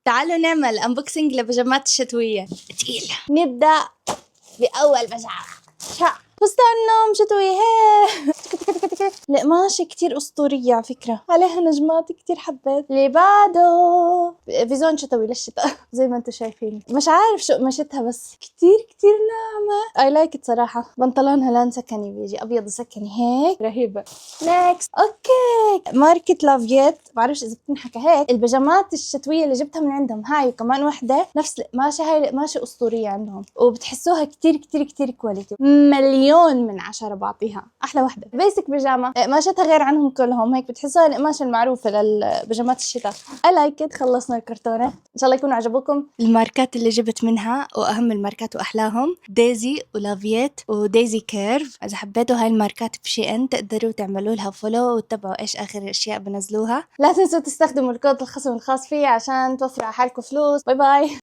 تعالوا نعمل انبوكسنج لبيجامات الشتوية تقيل. نبدأ بأول بيجامة، فستان نوم شتوي. هي القماشة كتير أسطورية على فكرة، عليها نجمات كتير حبيت. اللي بعده فيزون شتوي للشتاء زي ما انتم شايفين. مش عارف شو قماشتها بس كتير كتير ناعمة. I like it صراحة. بنطلونها لون سكني، بيجي أبيض سكني هيك رهيبة. next اوكي ماركة لافيت، بعرفش إذا بتنحكى هيك. البيجامات الشتوية اللي جبتها من عندهم هاي وكمان وحدة نفس القماشة. هاي القماشة أسطورية عندهم وبتحسوها كتير كتير كتير كواليتي. مليون من 10 بعطيها. أحلى وحدة بيسك بيجامة، قماشتها غير عنهم كلهم. هيك بتحسوها القماشة المعروفة للبيجامات الشتاء. I like it. خلصنا الكرتونة، إن شاء الله يكونوا عجبوكم الماركات اللي جبت منها. وأهم الماركات وأحلاهم دايزي ولافيت ودايزي كيرف. إذا حبيتوا هاي الماركات بشي إن تقدروا تعملوا لها فولو وتتابعوا إيش آخر أشياء بنزلوها. لا تنسوا تستخدموا الكود الخصم الخاص فيه عشان توفروا على حالكم فلوس. باي باي.